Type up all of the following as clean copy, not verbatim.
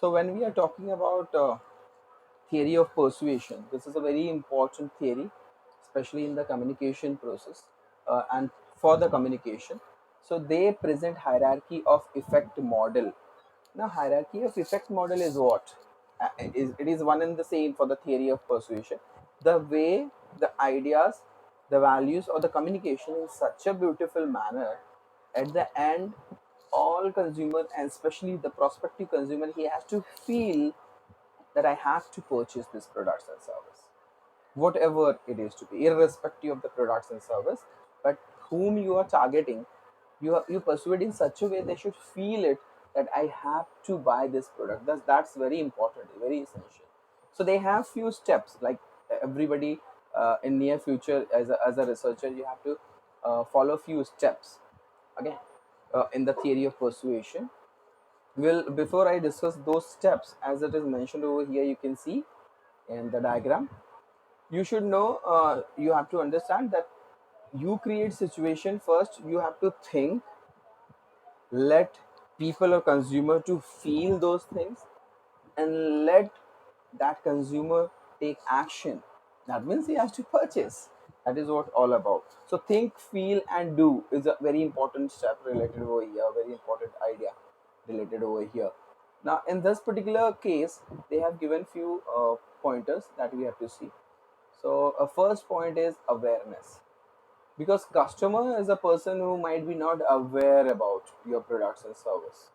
So when we are talking about theory of persuasion, this is a very important theory, especially in the communication process and for the communication. So they present hierarchy of effect model. Now, hierarchy of effect model is what? It is one and the same for the theory of persuasion. The way the ideas, the values, or the communication in such a beautiful manner, at the end, all consumer and especially the prospective consumer, he has to feel that I have to purchase this products and service, whatever it is to be, irrespective of the products and service. But whom you are targeting, you persuade in such a way they should feel it that I have to buy this product. That's very important, very essential. So they have few steps, like everybody in near future as a researcher, you have to follow few steps. Okay, in the theory of persuasion. Well, before I discuss those steps, as it is mentioned over here, you can see in the diagram, you should know, you have to understand that you create situation first. You have to think, let people or consumer to feel those things, and let that consumer take action. That means he has to purchase. That is what all about. So think, feel, and do is a very important step related over here, a very important idea related over here. Now in this particular case, they have given few pointers that we have to see. So a first point is awareness, because customer is a person who might be not aware about your products and service.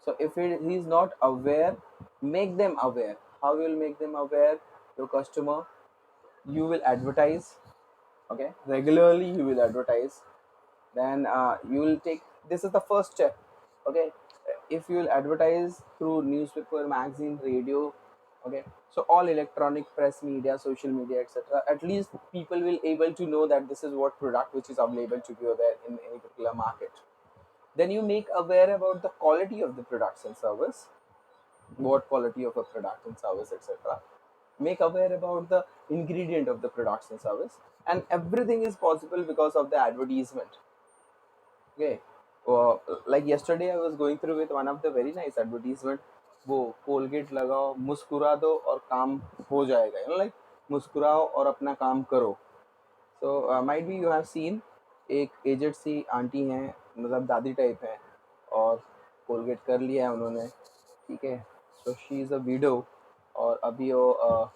So if he is not aware, make them aware. How you will make them aware? Your customer, you will advertise. Okay, regularly you will advertise. Then you will take, this is the first step. Okay, if you will advertise through newspaper, magazine, radio. Okay, so all electronic press media, social media, etc., at least people will able to know that this is what product which is available to be there in any particular market. Then you make aware about the quality of the products and service, what quality of a product and service, etc. Make aware about the ingredient of the products and service, and everything is possible because of the advertisement. Okay. Like yesterday I was going through with one of the very nice advertisement. वो Colgate लगाओ, मुस्कुरा दो और काम हो जाएगा, like मुस्कुराओ और अपना काम करो. So might be you have scene, एक एजेड सी आंटी हैं, मतलब दादी टाइप हैं, और कोलगेट कर लिया है उन्होंने. ठीक है. So she is a window, और अभी वो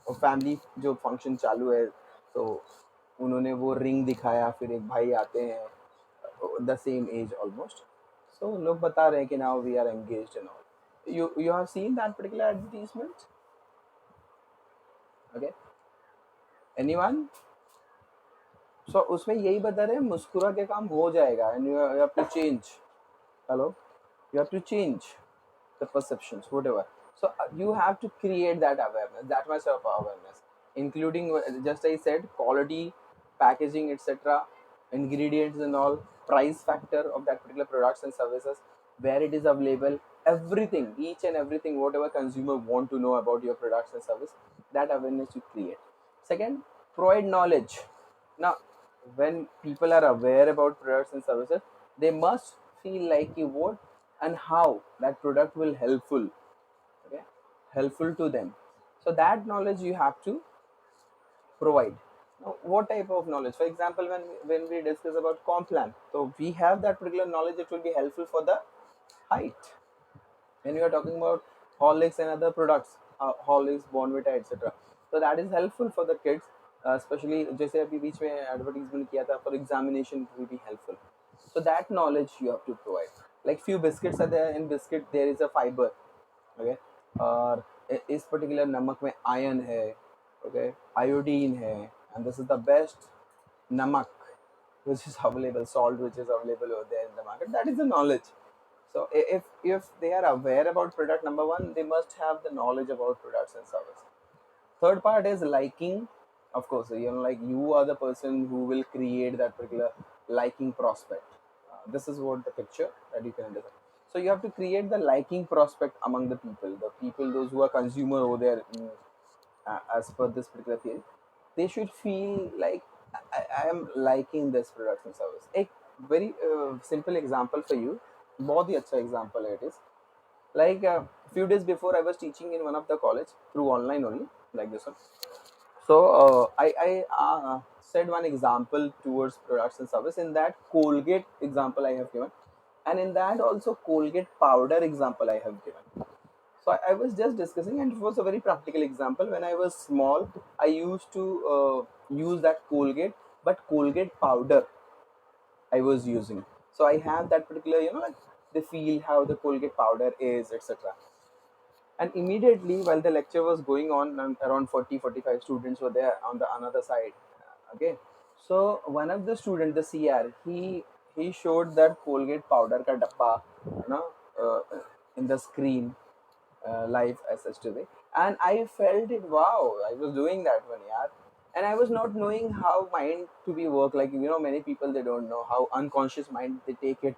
फैमिली जो फंक्शन चालू है, तो उन्होंने वो रिंग दिखाया, फिर एक भाई आते हैं the same age almost. So लोग बता रहे हैं कि now we are engaged and all. You have seen that particular advertisement? Okay, anyone? So उसमें यही बता रहे हैं, मुस्कुरा के काम हो जाएगा, and you have to change. Hello, you have to change the perceptions, whatever. So you have to create that awareness, that much of awareness, including just I said quality, packaging, etc., ingredients and all, price factor of that particular products and services, where it is available, everything, each and everything, whatever consumer want to know about your products and service, that awareness you create. Second, provide knowledge. Now when people are aware about products and services, they must feel like what and how that product will helpful. Okay, helpful to them. So that knowledge you have to provide. Now what type of knowledge? For example, when we discuss about Complan, so we have that particular knowledge, it will be helpful for the height. When we are talking about Horlicks and other products, Horlicks, Bonvita, etc., so that is helpful for the kids, especially जैसे अभी बीच में advertisement किया था, for examination it will be helpful. So that knowledge you have to provide. Like few biscuits are there, in biscuit there is a fiber. Okay, और इस particular नमक में iron है. Okay, iodine है, and this is the best namak which is available, salt which is available over there in the market. That is the knowledge. So if they are aware about product, number one, they must have the knowledge about products and service. Third part is liking. Of course, like you are the person who will create that particular liking prospect. This is what the picture that you can understand. So you have to create the liking prospect among the people those who are consumer over there. As per this particular theory, they should feel like I am liking this product and service. A very simple example for you, बहुत ही अच्छा example है it is. Like a few days before, I was teaching in one of the college through online only, like this one. So I said one example towards products and service. In that Colgate example I have given, and in that also Colgate powder example I have given. So I was just discussing, and it was a very practical example. When I was small, I used to use that Colgate, but Colgate powder I was using. So I have that particular, like the feel how the Colgate powder is, etc. And immediately while the lecture was going on, around 40-45 students were there on the another side. Okay, so one of the student, the CR, he showed that Colgate powder ka dabba, you know, in the screen, live as such today, and I felt it. Wow, I was doing that one, yeah. And I was not knowing how mind to be work. Like, many people, they don't know how unconscious mind they take it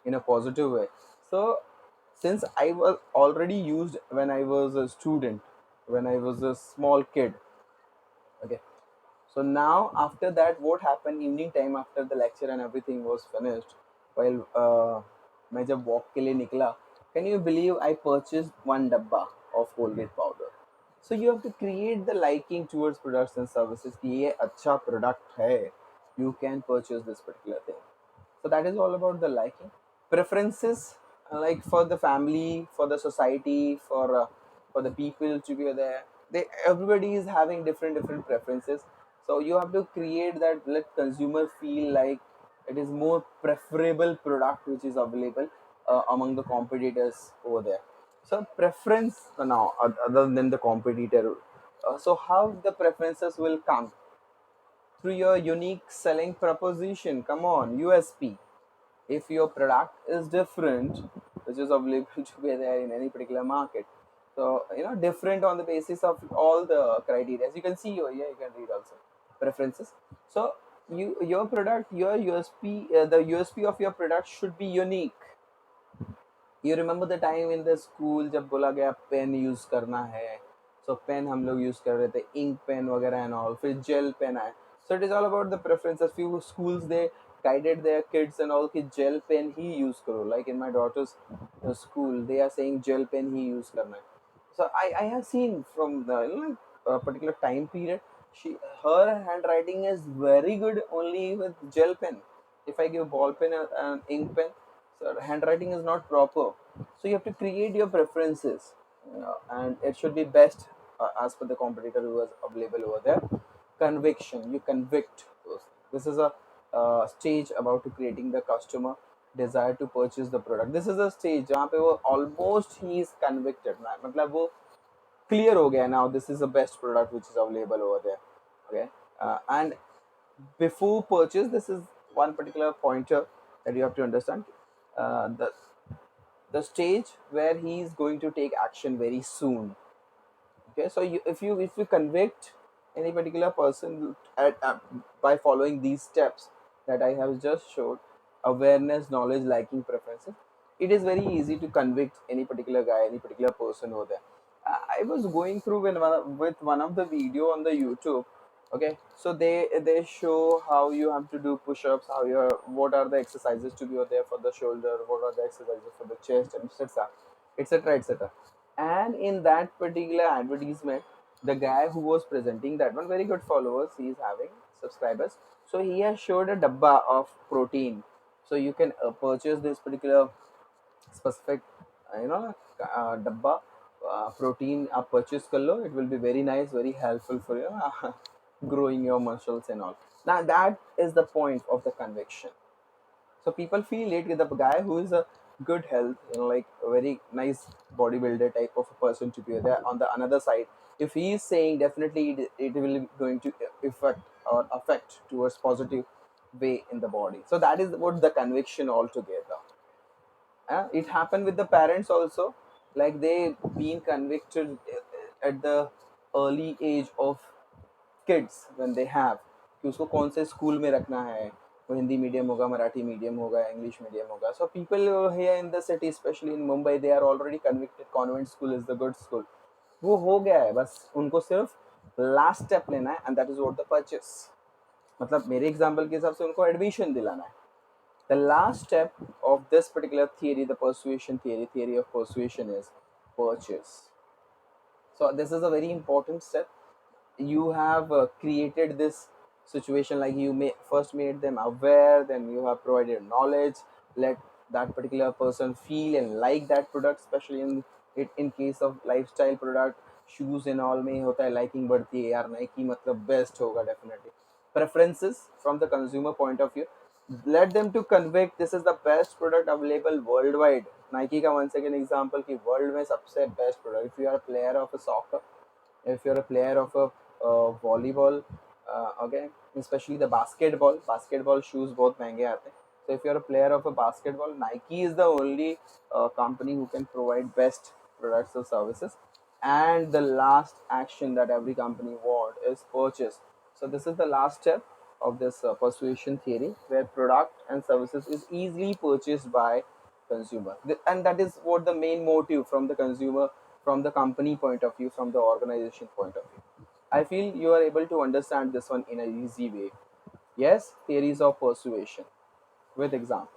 in a positive way. So since I was already used when I was a student, when I was a small kid. Okay, so now after that, what happened evening time after the lecture and everything was finished, while मैं जब walk के लिए निकला, can you believe I purchased one dabba of Colgate powder? So you have to create the liking towards products and services कि ये अच्छा product है, you can purchase this particular thing. So that is all about the liking preferences, like for the family, for the society, for the people to be there. Everybody is having different preferences. So you have to create that, let consumer feel like it is more preferable product which is available among the competitors over there. So preference now, other than the competitor. So how the preferences will come through your unique selling proposition. Come on, USP. If your product is different, which is available to be there in any particular market, so different on the basis of all the criteria. As you can see over here, you can read also preferences. So your product, your USP, the USP of your product should be unique. You remember the time in the school जब बोला गया pen use करना है, so pen हम लोग use कर रहे थे, इंक पेन वगैरह एंड ऑल, फिर जेल पेन आए. So it is all about the preferences. Few schools, they guided their kids and all कि gel pen ही use करो. Like in my daughter's school, they are saying gel pen he use करना है. So I have seen from the particular time period, her handwriting is very good only with gel pen. If I give ball pen and ink pen, so handwriting is not proper. So you have to create your preferences, and it should be best as per the competitor who is available over there. Conviction, you convict those things. This is a stage about to creating the customer desire to purchase the product. This is a stage जहाँ पे वो almost he is convicted. मतलब वो clear हो गया now, this is the best product which is available over there. Okay, and before purchase, this is one particular pointer that you have to understand. The stage where he is going to take action very soon. Okay, so if you convict any particular person by following these steps that I have just showed, awareness, knowledge, liking, preferences, it is very easy to convict any particular guy, any particular person over there. I was going through with one of the video on the YouTube. Okay, so they show how you have to do push-ups, what are the exercises to be there for the shoulder, what are the exercises for the chest, and etc, etc, etc. And in that particular advertisement, the guy who was presenting that one, very good followers, he is having subscribers, so he has showed a dabba of protein. So you can purchase this particular specific dabba protein आप purchase कर लो. It will be very nice, very helpful for you growing your muscles and all. Now that is the point of the conviction. So people feel it with a guy who is a good health, like a very nice bodybuilder type of a person to be there on the another side. If he is saying, definitely it will be going to affect towards positive way in the body. So that is what the conviction altogether. It happened with the parents also, like they been convicted at the early age of kids when they have कि उसको कौन से school में रखना है, वो Hindi medium होगा, Marathi medium होगा, इंग्लिश मीडियम होगा. So people here in the city, specially in Mumbai, they are already convicted convent school is the good school. वो हो गया है, बस उनको सिर्फ लास्ट स्टेप लेना है, and that is what the purchase. मतलब मेरे एग्जांपल के हिसाब से उनको एडमिशन दिलाना है. The last step of this particular theory, the persuasion theory, theory of persuasion, is purchase. So this is a very important step. You have created this situation, like you may first made them aware, then you have provided knowledge, let that particular person feel and like that product, especially in case of lifestyle product, shoes and all में होता है liking बढ़ती है यार, Nike मतलब best होगा definitely. Preferences from the consumer point of view, let them to convict this is the best product available worldwide. Nike का once again example कि world में सबसे best product. If you are a player of a soccer, if you're a player of a volleyball, okay, especially the basketball shoes बहुत महंगे आते हैं. So if you're a player of a basketball, Nike is the only company who can provide best products or services. And the last action that every company want is purchase. So this is the last step of this persuasion theory, where product and services is easily purchased by consumer. And that is what the main motive from the consumer, from the company point of view, from the organization point of view. I feel you are able to understand this one in an easy way. Yes, theories of persuasion with examples.